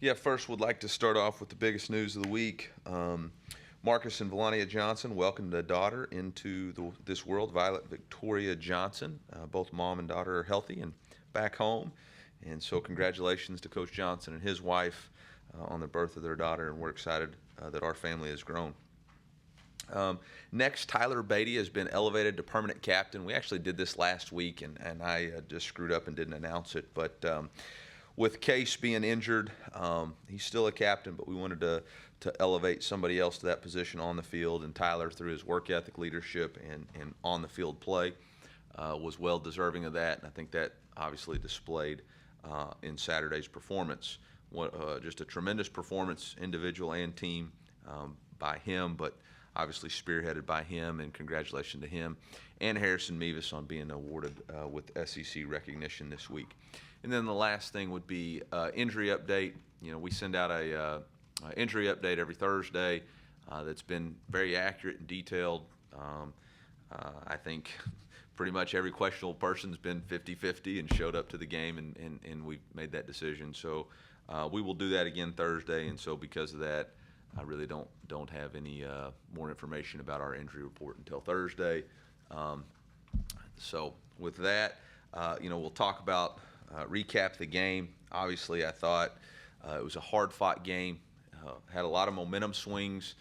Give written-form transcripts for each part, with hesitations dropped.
Yeah, first would like to start off with the biggest news of the week. Marcus and Volania Johnson welcomed a daughter into this world, Violet Victoria Johnson. Both mom and daughter are healthy and back home. And so congratulations to Coach Johnson and his wife on the birth of their daughter, and we're excited that our family has grown. Next, Tyler Beatty has been elevated to permanent captain. We actually did this last week, and I just screwed up and didn't announce it. But with Case being injured, he's still a captain, but we wanted to elevate somebody else to that position on the field. And Tyler, through his work ethic, leadership, and on-the-field play, was well deserving of that. And I think that obviously displayed in Saturday's performance. Just a tremendous performance, individual and team, by him, but obviously spearheaded by him, and congratulations to him and Harrison Mevis on being awarded with SEC recognition this week. And then the last thing would be injury update. You know, we send out a injury update every Thursday that's been very accurate and detailed. I think pretty much every questionable person's been 50-50 and showed up to the game, and we've made that decision. So we will do that again Thursday, and so because of that, I really don't have any more information about our injury report until Thursday. So with that, we'll talk about recap the game. Obviously, I thought it was a hard-fought game. Had a lot of momentum swings,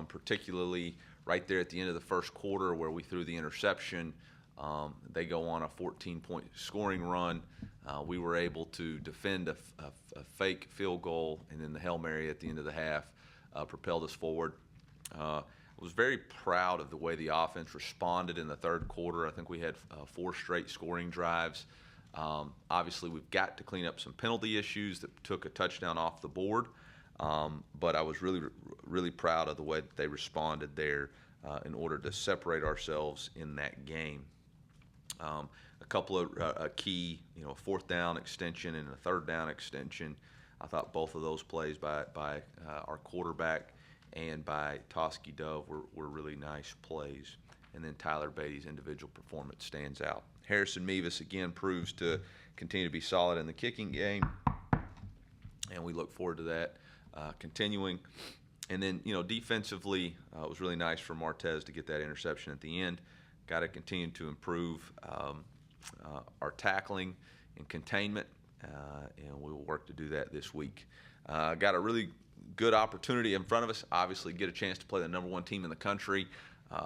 particularly right there at the end of the first quarter where we threw the interception. They go on a 14-point scoring run. We were able to defend a fake field goal, and then the Hail Mary at the end of the half propelled us forward. I was very proud of the way the offense responded in the third quarter. I think we had 4 straight scoring drives. Obviously, we've got to clean up some penalty issues that took a touchdown off the board, but I was really proud of the way that they responded there in order to separate ourselves in that game. A couple of key, fourth down extension and a third down extension. I thought both of those plays by our quarterback and by Toski Dove were really nice plays. And then Tyler Beatty's individual performance stands out. Harrison Mevis again proves to continue to be solid in the kicking game, and we look forward to that continuing. And then, defensively, it was really nice for Martez to get that interception at the end. Got to continue to improve our tackling and containment, and we will work to do that this week. Got a really good opportunity in front of us. Obviously, get a chance to play the number 1 team in the country.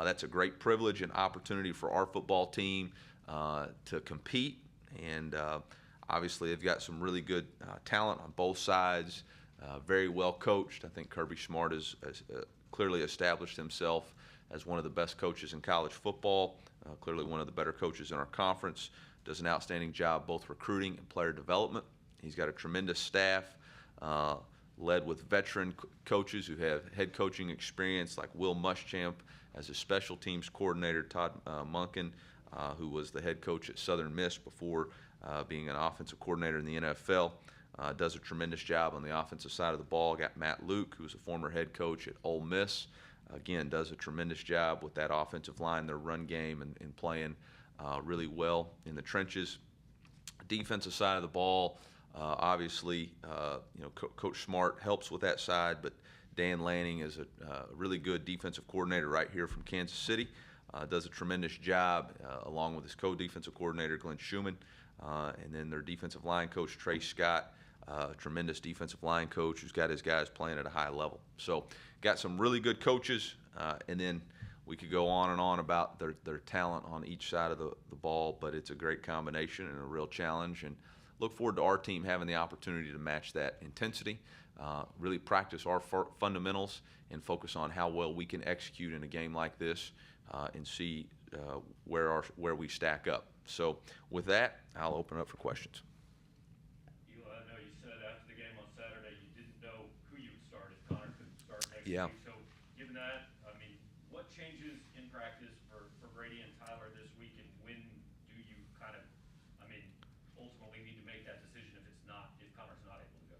That's a great privilege and opportunity for our football team to compete. And obviously, they've got some really good talent on both sides. Very well coached. I think Kirby Smart has clearly established himself as one of the best coaches in college football, clearly one of the better coaches in our conference. Does an outstanding job both recruiting and player development. He's got a tremendous staff led with veteran coaches who have head coaching experience, like Will Muschamp as a special teams coordinator, Todd Monken, who was the head coach at Southern Miss before being an offensive coordinator in the NFL. Does a tremendous job on the offensive side of the ball. Got Matt Luke, who's a former head coach at Ole Miss. Again, does a tremendous job with that offensive line, their run game, and playing really well in the trenches. Defensive side of the ball, obviously, Coach Smart helps with that side, but Dan Lanning is a really good defensive coordinator right here from Kansas City. Does a tremendous job along with his co-defensive coordinator, Glenn Schumann, and then their defensive line coach, Trey Scott. Tremendous defensive line coach who's got his guys playing at a high level. So got some really good coaches, and then we could go on and on about their talent on each side of the ball, but it's a great combination and a real challenge, and look forward to our team having the opportunity to match that intensity, really practice our fundamentals, and focus on how well we can execute in a game like this, and see where we stack up. So with that, I'll open it up for questions. Yeah. So given that, what changes in practice for Brady and Tyler this week, and when do you ultimately need to make that decision if Connor's not able to go?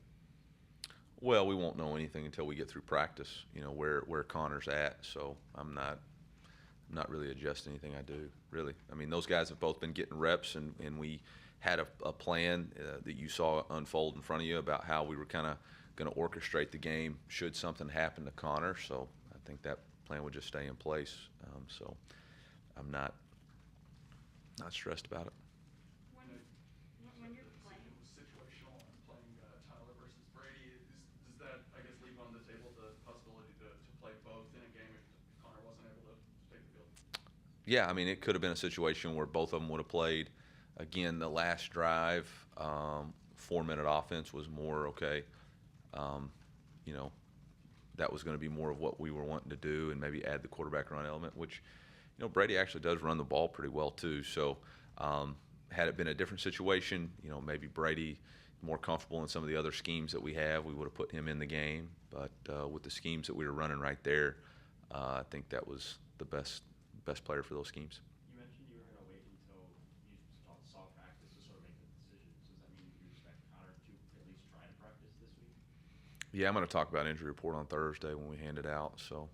Well, we won't know anything until we get through practice, where Connor's at. So I'm not really adjusting anything I do, really. Those guys have both been getting reps, and we had a plan that you saw unfold in front of you about how we were kind of going to orchestrate the game should something happen to Connor. So I think that plan would just stay in place. So I'm not stressed about it. When you're playing, it was situational and playing Tyler versus Brady. Does that, I guess, leave on the table the possibility to play both in a game if Connor wasn't able to take the field? Yeah, I mean, it could have been a situation where both of them would have played. Again, the last drive, 4-minute offense was more okay. You know, that was going to be more of what we were wanting to do, and maybe add the quarterback run element, which, you know, Brady actually does run the ball pretty well too. So had it been a different situation, you know, maybe Brady more comfortable in some of the other schemes that we have, we would have put him in the game. But with the schemes that we were running right there, I think that was the best player for those schemes. You mentioned you were going to wait until you saw practice to sort of make the decision. Does that mean you expect Connor to at least try to practice this week? Yeah, I'm going to talk about injury report on Thursday when we hand it out. So.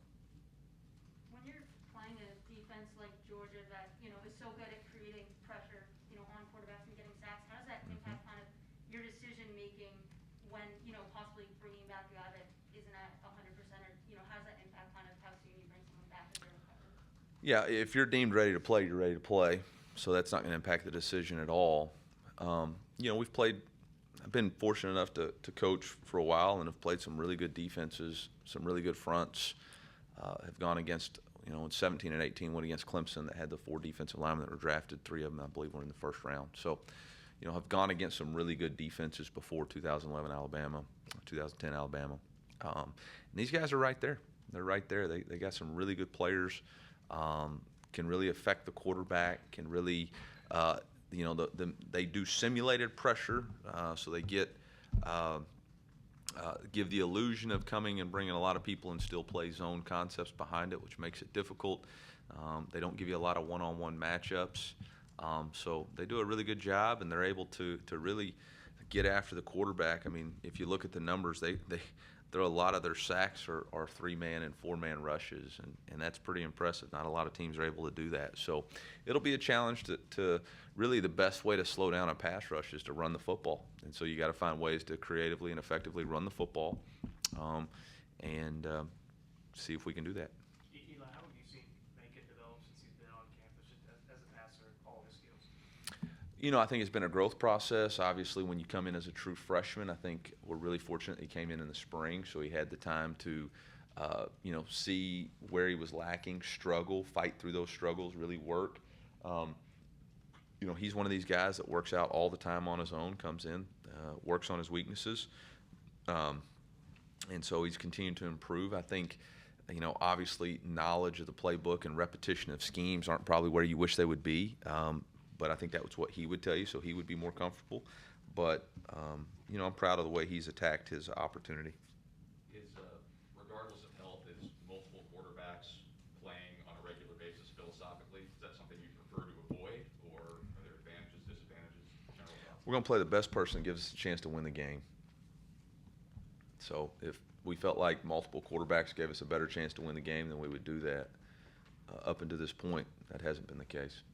When you're playing a defense like Georgia that, you know, is so good at creating pressure, you know, on quarterbacks and getting sacks, how does that impact kind of your decision making when, you know, possibly bringing back a guy that isn't at 100%, or, you know, how does that impact kind of how soon you bring someone back as they're recovered? Yeah, if you're deemed ready to play, you're ready to play. So that's not going to impact the decision at all. You know, I've been fortunate enough to coach for a while and have played some really good defenses, some really good fronts. Have gone against, you know, in 17 and 18, went against Clemson that had the 4 defensive linemen that were drafted. 3 of them, I believe, were in the first round. So, you know, have gone against some really good defenses before 2011 Alabama, 2010 Alabama. And these guys are right there. They're right there. They got some really good players. Can really affect the quarterback. Can really, you know, they do simulated pressure, so they get give the illusion of coming and bringing a lot of people and still play zone concepts behind it, which makes it difficult. They don't give you a lot of one-on-one matchups, so they do a really good job, and they're able to really get after the quarterback. I mean, if you look at the numbers, a lot of their sacks are 3-man and 4-man rushes, and that's pretty impressive. Not a lot of teams are able to do that. So it'll be a challenge to really, the best way to slow down a pass rush is to run the football. And so you got to find ways to creatively and effectively run the football, and see if we can do that. Eli, how have you seen Macon develop since he's been on campus, just as a passer, all his skills? You know, I think it's been a growth process. Obviously, when you come in as a true freshman, I think we're really fortunate he came in the spring, so he had the time to, you know, see where he was lacking, struggle, fight through those struggles, really work. You know, he's one of these guys that works out all the time on his own, comes in, works on his weaknesses, and so he's continuing to improve. I think, you know, obviously knowledge of the playbook and repetition of schemes aren't probably where you wish they would be. But I think that was what he would tell you, so he would be more comfortable. But, you know, I'm proud of the way he's attacked his opportunity. Regardless of health, is multiple quarterbacks playing on a regular basis philosophically? Is that something you prefer to avoid, or are there advantages, disadvantages, general thoughts? We're going to play the best person that gives us a chance to win the game. So if we felt like multiple quarterbacks gave us a better chance to win the game, then we would do that. Up until this point, that hasn't been the case.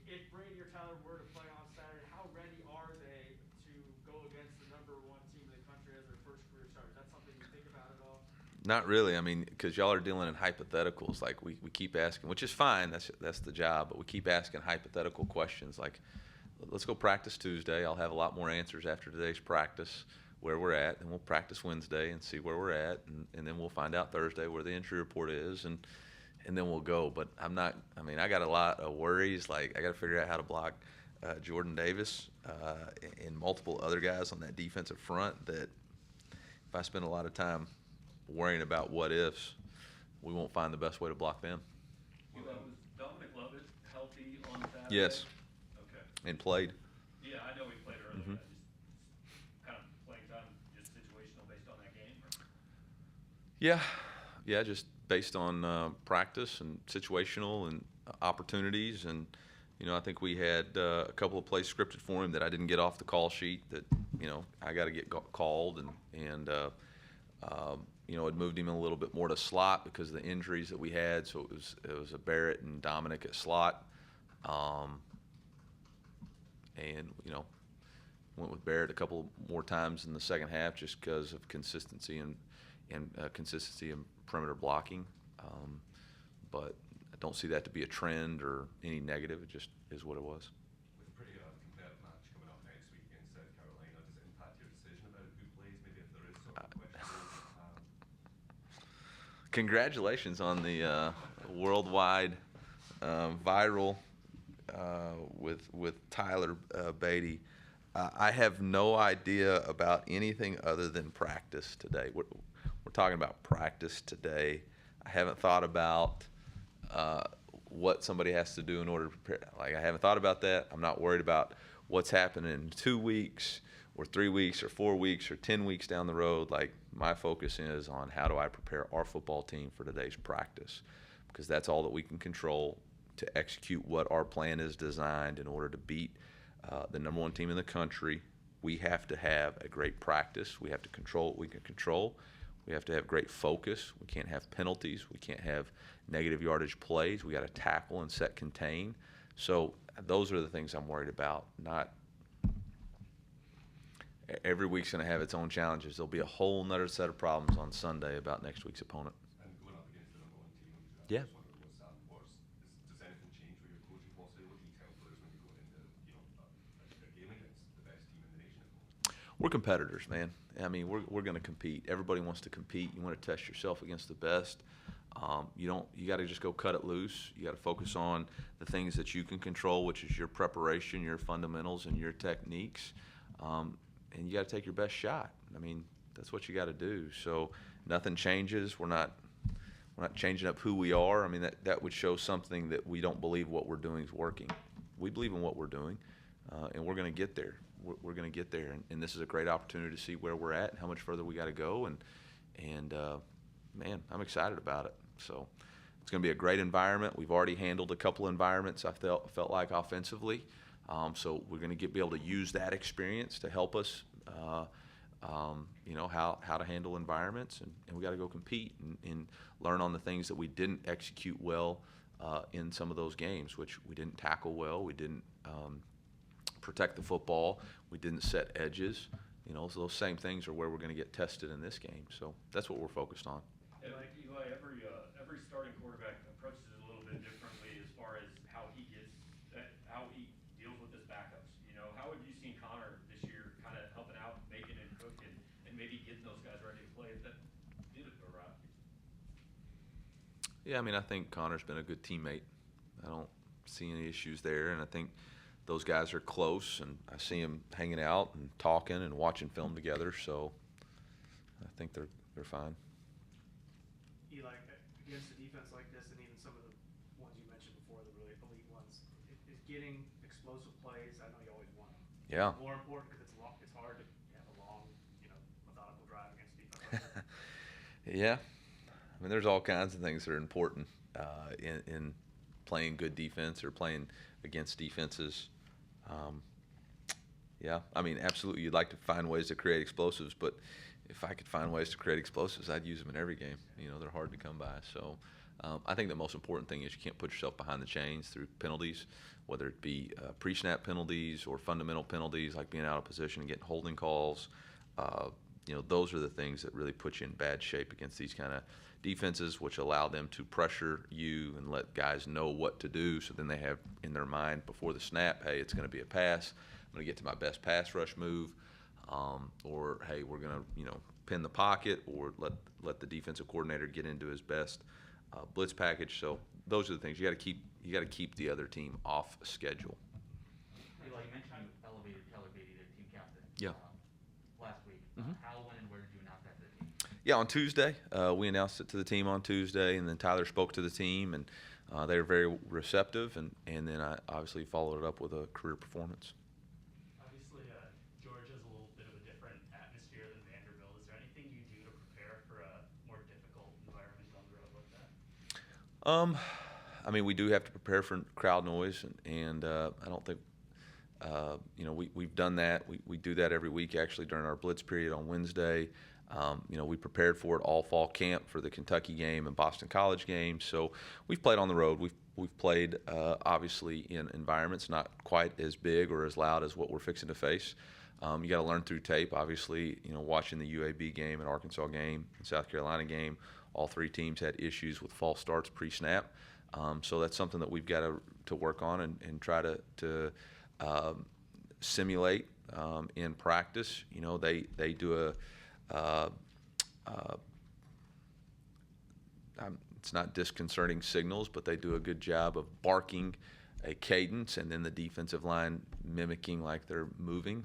If Brady or Tyler were to play on Saturday, how ready are they to go against the #1 team in the country as their first career start? Is that something you think about at all? Not really. I mean, because y'all are dealing in hypotheticals. Like we keep asking, which is fine. That's the job. But we keep asking hypothetical questions. Like, let's go practice Tuesday. I'll have a lot more answers after today's practice where we're at, and we'll practice Wednesday and see where we're at, and then we'll find out Thursday where the injury report is, and then we'll go. But I got a lot of worries. Like, I got to figure out how to block Jordan Davis and multiple other guys on that defensive front that if I spend a lot of time worrying about what ifs, we won't find the best way to block them. Was Dominic Lovett healthy on Saturday? Yes. Okay. And played. Yeah, I know he played earlier. Mhm. I just kind of playing time, just situational based on that game. Yeah, just based on practice and situational and opportunities. And, you know, I think we had a couple of plays scripted for him that I didn't get off the call sheet that, you know, I got to get called. And you know, had moved him a little bit more to slot because of the injuries that we had. So it was a Barrett and Dominic at slot. And, you know, Went with Barrett a couple more times in the second half just because of consistency and consistency in perimeter blocking. But I don't see that to be a trend or any negative. It just is what it was. With a pretty competitive match coming up next week against South Carolina, does it impact your decision about who plays? Maybe if there is sort of questions. Congratulations on the worldwide viral with Tyler Beatty. I have no idea about anything other than practice today. We're talking about practice today. I haven't thought about what somebody has to do in order to prepare. Like, I haven't thought about that. I'm not worried about what's happening in 2 weeks or 3 weeks or 4 weeks or 10 weeks down the road. Like, my focus is on how do I prepare our football team for today's practice, because that's all that we can control to execute what our plan is designed in order to beat the number one team in the country. We have to have a great practice. We have to control what we can control. We have to have great focus. We can't have penalties. We can't have negative yardage plays. We got to tackle and set contain. So those are the things I'm worried about. Not every week's going to have its own challenges. There'll be a whole nother set of problems on Sunday about next week's opponent. And going up against the number one team, Yeah. I just wondered what Sam was. Does anything change with your coaching philosophy? What do you tell players when you go into a game against the best team in the nation at the moment? We're competitors, man. I mean, we're going to compete. Everybody wants to compete. You want to test yourself against the best. You got to just go cut it loose. You got to focus on the things that you can control, which is your preparation, your fundamentals, and your techniques. And you got to take your best shot. I mean, that's what you got to do. So nothing changes. We're not changing up who we are. I mean, that would show something that we don't believe what we're doing is working. We believe in what we're doing, and we're going to get there. We're going to get there, and this is a great opportunity to see where we're at and how much further we got to go. And man, I'm excited about it. So it's going to be a great environment. We've already handled a couple environments I felt like offensively. So we're going to be able to use that experience to help us, how to handle environments, and we got to go compete and learn on the things that we didn't execute well in some of those games, which we didn't tackle well, we didn't protect the football, we didn't set edges. So those same things are where we're going to get tested in this game. So that's what we're focused on. And like Eli, every starting quarterback approaches it a little bit differently as far as how he deals with his backups. How have you seen Connor this year kind of helping out, making and cooking, and maybe getting those guys ready to play if that did arrive? Yeah, I mean, I think Connor's been a good teammate. I don't see any issues there, and I think those guys are close, and I see them hanging out and talking and watching film together. So I think they're fine. Eli, against a defense like this, and even some of the ones you mentioned before, the really elite ones, is getting explosive plays. I know you always want them. Yeah. More important because it's hard to have a long, methodical drive against a defense like that. Yeah. I mean, there's all kinds of things that are important in playing good defense or playing against defenses. Yeah, I mean, absolutely, you'd like to find ways to create explosives, but if I could find ways to create explosives, I'd use them in every game. They're hard to come by. So I think the most important thing is you can't put yourself behind the chains through penalties, whether it be pre-snap penalties or fundamental penalties like being out of position and getting holding calls. Those are the things that really put you in bad shape against these kind of defenses, which allow them to pressure you and let guys know what to do. So then they have in their mind before the snap, hey, it's going to be a pass. I'm going to get to my best pass rush move. Or, hey, we're going to, pin the pocket or let the defensive coordinator get into his best blitz package. So those are the things. You got to keep the other team off schedule. Eli, you mentioned you elevated Tyler Beatty to team captain. Yeah. Last week. How, when, and where did you announce that to the team? Yeah, on Tuesday. We announced it to the team on Tuesday, and then Tyler spoke to the team, and they were very receptive, and then I obviously followed it up with a career performance. Obviously, Georgia's a little bit of a different atmosphere than Vanderbilt. Is there anything you do to prepare for a more difficult environment on the road like that? I mean, we do have to prepare for crowd noise, and I don't think, we've done that. We do that every week, actually, during our blitz period on Wednesday. We prepared for it all fall camp for the Kentucky game and Boston College game. So we've played on the road. We've played, obviously, in environments not quite as big or as loud as what we're fixing to face. You got to learn through tape. Obviously, watching the UAB game and Arkansas game and South Carolina game, all three teams had issues with false starts pre-snap. So that's something that we've got to work on and try to simulate in practice. They do it's not disconcerting signals, but they do a good job of barking a cadence, and then the defensive line mimicking like they're moving.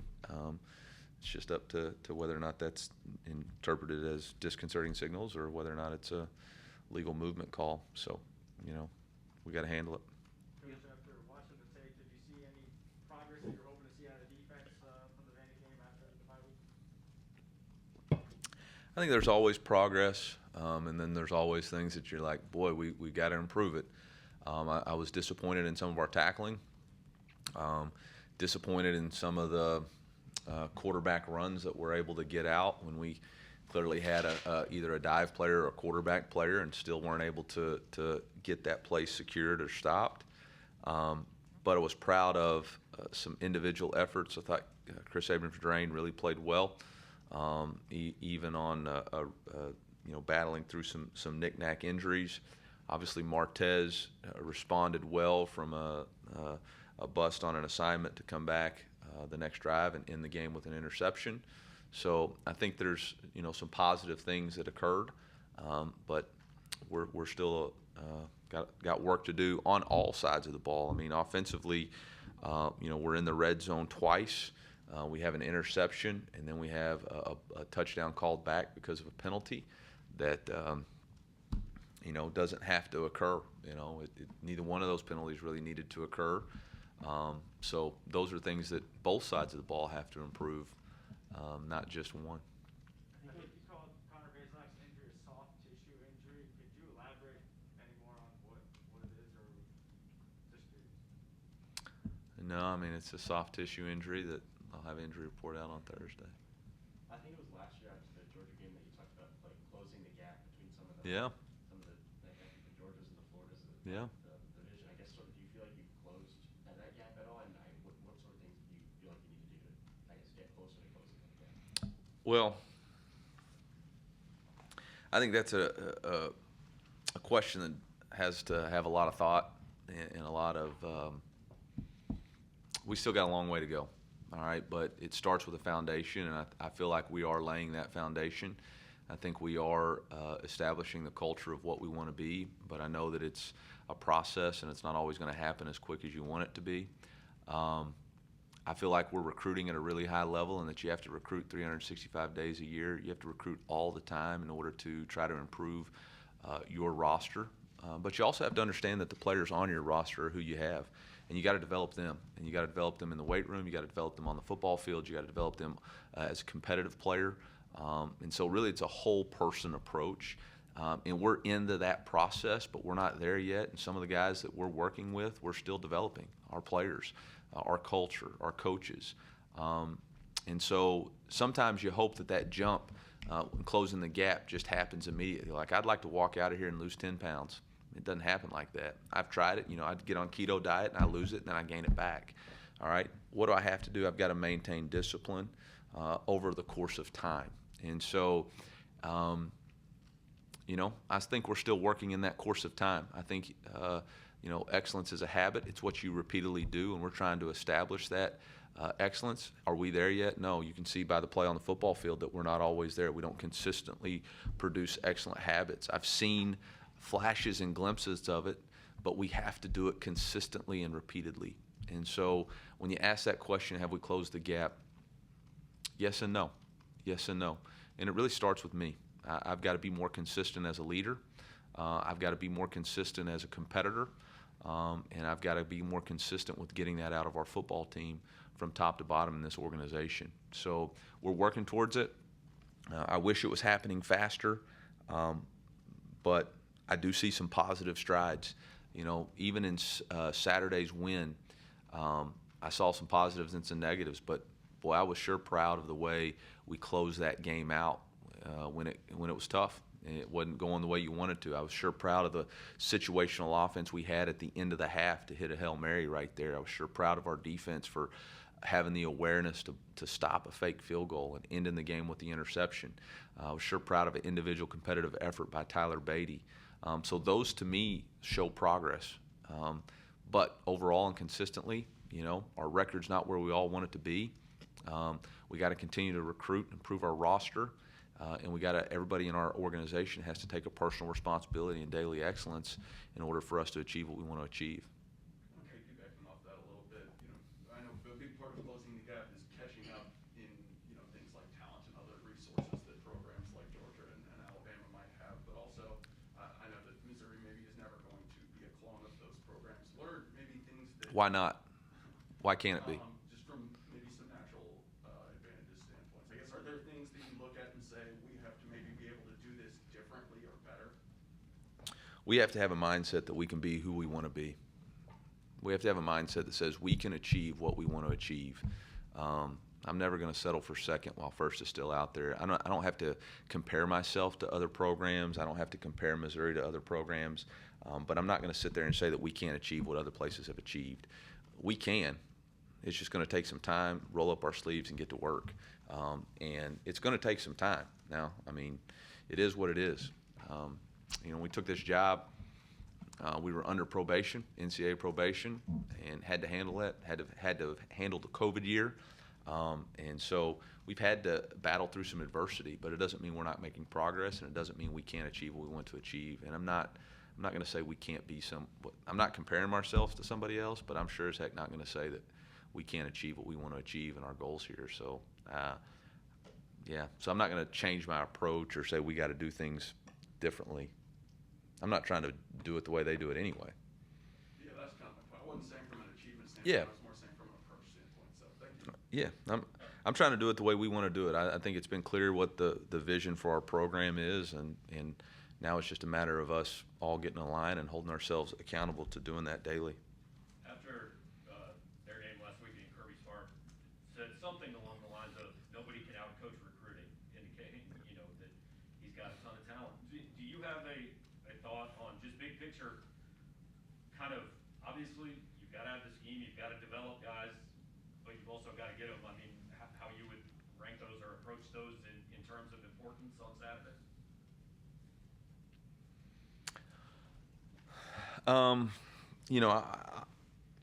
It's just up to whether or not that's interpreted as disconcerting signals or whether or not it's a legal movement call. So, we got to handle it. Coach, after watching the tape, did you see any progress that you're hoping to see out of defense from the Vandy game after the bye week? I think there's always progress, and then there's always things that you're like, boy, we got to improve it. I was disappointed in some of our tackling, disappointed in some of the quarterback runs that we're able to get out when we clearly had either a dive player or a quarterback player and still weren't able to get that play secured or stopped. But I was proud of some individual efforts. I thought Chris Abrams-Drain really played well, even on battling through some knick-knack injuries. Obviously, Martez responded well from a bust on an assignment to come back the next drive and end the game with an interception. So I think there's some positive things that occurred, but we're still got work to do on all sides of the ball. I mean, offensively, we're in the red zone twice. We have an interception, and then we have a touchdown called back because of a penalty that doesn't have to occur. Neither one of those penalties really needed to occur. So those are things that both sides of the ball have to improve, not just one. I think you called Connor Bazelak's injury a soft tissue injury. Could you elaborate any more on what it is, or just curious? No, I mean, it's a soft tissue injury that I'll have injury report out on Thursday. I think it was last year after the Georgia game that you talked about like closing the gap between some of the Yeah. Georgias and the Floridas. Yeah. The division. I guess do you feel like you've closed that gap at all? And what sort of things do you feel like you need to do to get closer to closing that gap? Well, I think that's a question that has to have a lot of thought and a lot of. We still got a long way to go, all right. But it starts with a foundation, and I feel like we are laying that foundation. I think we are establishing the culture of what we want to be, but I know that it's a process, and it's not always going to happen as quick as you want it to be. I feel like we're recruiting at a really high level, and that you have to recruit 365 days a year. You have to recruit all the time in order to try to improve your roster. But you also have to understand that the players on your roster are who you have, and you got to develop them. And you got to develop them in the weight room. You got to develop them on the football field. You got to develop them as a competitive player. And so really it's a whole person approach. And we're into that process, but we're not there yet. And some of the guys that we're working with, we're still developing, our players, our culture, our coaches. And so sometimes you hope that jump when closing the gap just happens immediately. Like, I'd like to walk out of here and lose 10 pounds. It doesn't happen like that. I've tried it. I'd get on keto diet and I lose it and then I gain it back. All right. What do I have to do? I've got to maintain discipline over the course of time. And so, I think we're still working in that course of time. I think, excellence is a habit. It's what you repeatedly do, and we're trying to establish that excellence. Are we there yet? No. You can see by the play on the football field that we're not always there. We don't consistently produce excellent habits. I've seen flashes and glimpses of it, but we have to do it consistently and repeatedly. And so when you ask that question, have we closed the gap? Yes and no. Yes and no. And it really starts with me. I've got to be more consistent as a leader. I've got to be more consistent as a competitor. And I've got to be more consistent with getting that out of our football team from top to bottom in this organization. So we're working towards it. I wish it was happening faster, but I do see some positive strides. Even in Saturday's win, I saw some positives and some negatives, but boy, I was sure proud of the way we closed that game out when it was tough and it wasn't going the way you wanted to. I was sure proud of the situational offense we had at the end of the half to hit a Hail Mary right there. I was sure proud of our defense for having the awareness to stop a fake field goal and ending the game with the interception. I was sure proud of an individual competitive effort by Tyler Beatty. So those to me show progress. But overall and consistently, our record's not where we all want it to be. We got to continue to recruit and improve our roster. And everybody in our organization has to take a personal responsibility and daily excellence in order for us to achieve what we want to achieve. Okay, piggybacking off that a little bit, I know a big part of closing the gap is catching up in, things like talent and other resources that programs like Georgia and Alabama might have, but also, I know that Missouri maybe is never going to be a clone of those programs. What are maybe things that... Why not? Why can't it be? Just from maybe some natural advantages standpoints. I guess, are there things that you look at and say, we have to maybe be able to do this differently or better? We have to have a mindset that we can be who we want to be. We have to have a mindset that says we can achieve what we want to achieve. I'm never going to settle for second while first is still out there. I don't have to compare myself to other programs. I don't have to compare Missouri to other programs. But I'm not going to sit there and say that we can't achieve what other places have achieved. We can. It's just going to take some time, roll up our sleeves, and get to work. And it's going to take some time. Now, it is what it is. We took this job. We were under probation, NCAA probation, and had to handle that. Had to handle the COVID year, and so we've had to battle through some adversity. But it doesn't mean we're not making progress, and it doesn't mean we can't achieve what we want to achieve. And I'm not going to say we can't be I'm not comparing myself to somebody else, but I'm sure as heck not going to say that we can't achieve what we want to achieve in our goals here. So, So I'm not going to change my approach or say we got to do things differently. I'm not trying to do it the way they do it anyway. Yeah, that's kind of my point. I wasn't saying from an achievement standpoint. Yeah. I was more saying from an approach standpoint. So thank you. Yeah, I'm trying to do it the way we want to do it. I think it's been clear what the vision for our program is, and now it's just a matter of us all getting in line and holding ourselves accountable to doing that daily. After their game last week in Kirby's Farm, said something along the lines of nobody can outcoach recruiting, indicating that he's got a ton of talent. Do you have a thought on just big picture? Kind of obviously you've got to have the scheme, you've got to develop guys, but you've also got to get them. How you would rank those or approach those in terms of importance on Saturday?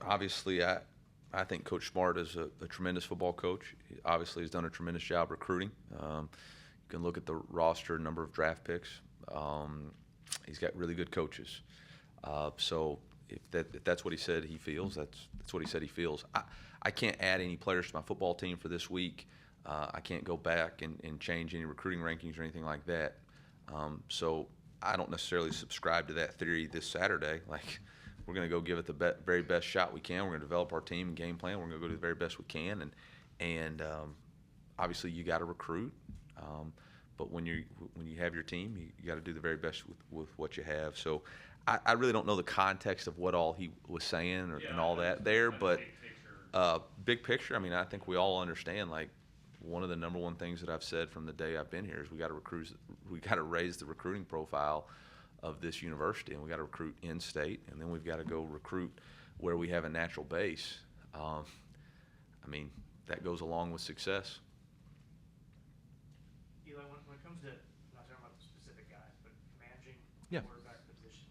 Obviously, I think Coach Smart is a tremendous football coach. He obviously has done a tremendous job recruiting. You can look at the roster, number of draft picks. He's got really good coaches. So if that's what he said he feels, that's what he said he feels. I can't add any players to my football team for this week. I can't go back and change any recruiting rankings or anything like that. So I don't necessarily subscribe to that theory this Saturday. Like, we're going to go give it the very best shot we can. We're going to develop our team and game plan. We're going to go do the very best we can. And obviously you got to recruit. But when you have your team, you got to do the very best with what you have. So I really don't know the context of what all he was saying and all that there. But big picture, I think we all understand, like, one of the number one things that I've said from the day I've been here is we got to raise the recruiting profile of this university, and we got to recruit in state, and then we've got to go recruit where we have a natural base. That goes along with success. Eli, when it comes to, I'm not talking about the specific guys, but managing Yeah. the quarterback position,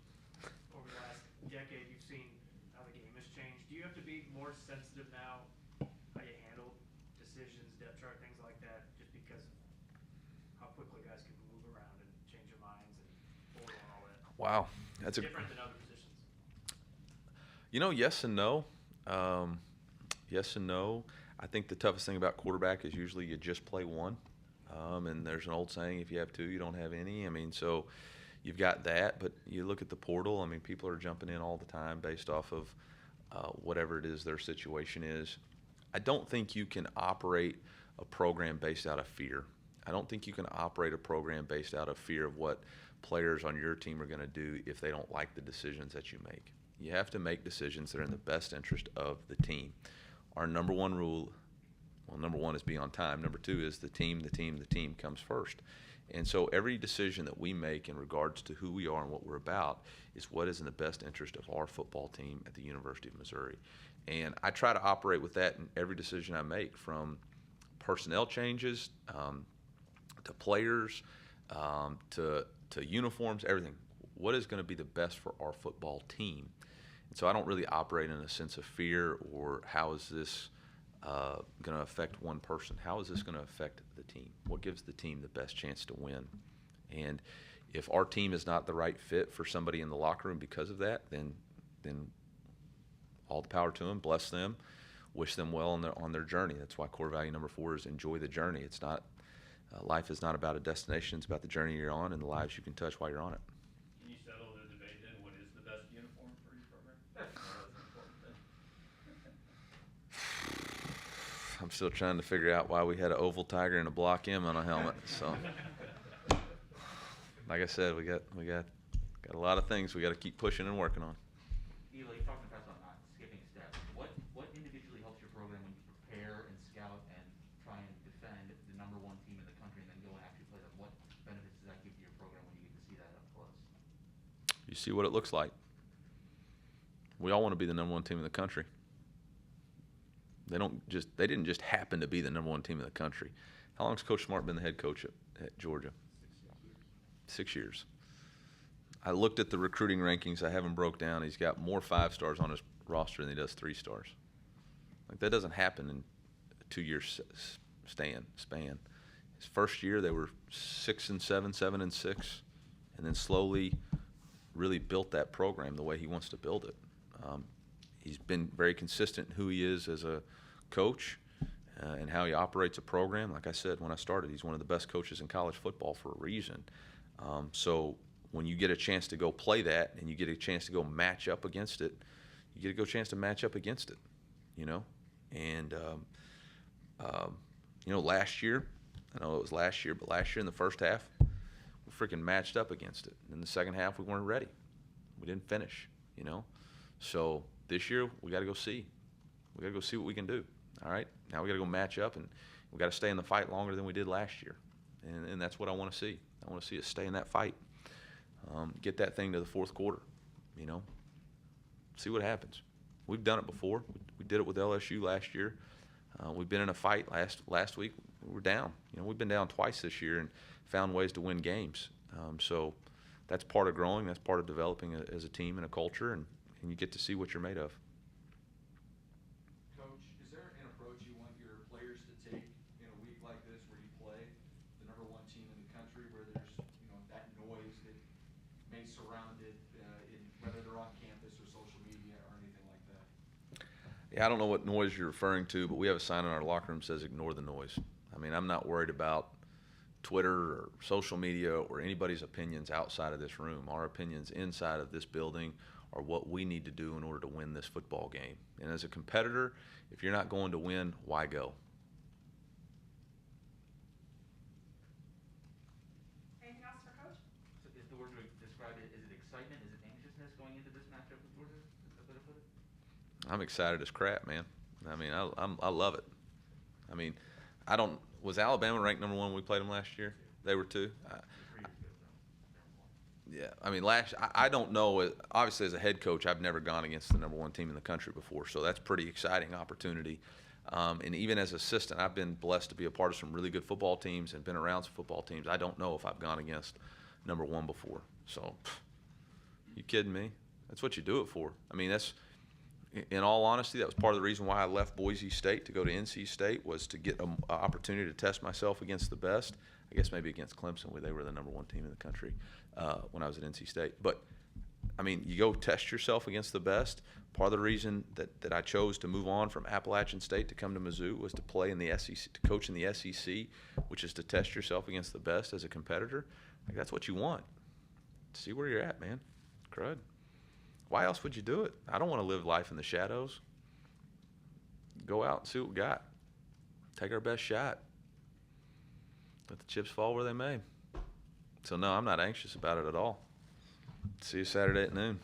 over the last decade, you've seen how the game has changed. Do you have to be more sensitive now how you handle decisions, depth chart, things like that, just because of how quickly guys can move around and change their minds and portal and all that? Wow, that's different than other positions. Yes and no. Yes and no. I think the toughest thing about quarterback is usually you just play one. And there's an old saying, if you have two, you don't have any. So you've got that, but you look at the portal, people are jumping in all the time based off of whatever it is their situation is. I don't think you can operate a program based out of fear. I don't think you can operate a program based out of fear of what players on your team are going to do if they don't like the decisions that you make. You have to make decisions that are in the best interest of the team. Our number one rule, number one is be on time. Number two is the team comes first. And so every decision that we make in regards to who we are and what we're about is what is in the best interest of our football team at the University of Missouri. And I try to operate with that in every decision I make, from personnel changes to players to uniforms, everything. What is going to be the best for our football team? And so I don't really operate in a sense of fear or how is this going to affect one person? How is this going to affect the team? What gives the team the best chance to win? And if our team is not the right fit for somebody in the locker room because of that, then all the power to them, bless them, wish them well on their journey. That's why core value number 4 is enjoy the journey. It's not life is not about a destination. It's about the journey you're on and the lives you can touch while you're on it. Can you settle the debate then? What is the best uniform for your program? That's an important thing. I'm still trying to figure out why we had an oval tiger and a block M on a helmet. So, like I said, we got a lot of things we got to keep pushing and working on. Eli, you talked in the past about not skipping steps. What individually helps your program when you prepare and scout and try and defend the number 1 team in the country and then go and actually play them? What benefits does that give to your program when you get to see that up close? You see what it looks like. We all want to be the number 1 team in the country. They didn't just happen to be the number 1 team in the country. How long has Coach Smart been the head coach at Georgia? 6 years. I looked at the recruiting rankings. I have them broke down. He's got more 5 stars on his roster than he does 3 stars. Like, that doesn't happen in a 2-year span. His first year, they were 6-7, 7-6, and then slowly really built that program the way he wants to build it. He's been very consistent in who he is as a coach and how he operates a program. Like I said when I started, he's one of the best coaches in college football for a reason. So when you get a chance to go play that and you get a chance to go match up against it, you get a good chance to match up against it, you know. And, you know, last year, I know it was last year, but last year in the first half, we freaking matched up against it. In the second half, we weren't ready. We didn't finish, you know. So this year, we got to go see. We got to go see what we can do, all right? Now we got to go match up, and we got to stay in the fight longer than we did last year. And that's what I want to see. I want to see us stay in that fight. Get that thing to the fourth quarter, you know. See what happens. We've done it before. We did it with LSU last year. We've been in a fight last week. We were down. You know, we've been down twice this year and found ways to win games. So that's part of growing. That's part of developing as a team and a culture, and you get to see what you're made of. Coach, is there an approach you want your players to take in a week like this where you play the number 1 team in the country, where there's, you know, that noise that may surround it, in whether they're on campus or social media or anything like that? Yeah, I don't know what noise you're referring to, but we have a sign in our locker room that says ignore the noise. I mean, I'm not worried about Twitter or social media or anybody's opinions outside of this room. Our opinions inside of this building are what we need to do in order to win this football game. And as a competitor, if you're not going to win, why go? Anything else for Coach? So is the word to describe it, is it excitement? Is it anxiousness going into this matchup with Georgia? Is that the way to put it? I'm excited as crap, man. I mean, I love it. I mean, was Alabama ranked number 1 when we played them last year? They were 2. 3 years ago, so. Yeah, I mean, I don't know. Obviously, as a head coach, I've never gone against the number 1 team in the country before, so that's pretty exciting opportunity. And even as assistant, I've been blessed to be a part of some really good football teams and been around some football teams. I don't know if I've gone against number 1 before. So, you kidding me? That's what you do it for. I mean, in all honesty, that was part of the reason why I left Boise State to go to NC State, was to get an opportunity to test myself against the best. I guess maybe against Clemson, where they were the number 1 team in the country when I was at NC State. But, I mean, you go test yourself against the best. Part of the reason that I chose to move on from Appalachian State to come to Mizzou was to play in the SEC, to coach in the SEC, which is to test yourself against the best as a competitor. Like, that's what you want. See where you're at, man. Crud. Why else would you do it? I don't want to live life in the shadows. Go out and see what we got. Take our best shot. Let the chips fall where they may. So, no, I'm not anxious about it at all. See you Saturday at noon.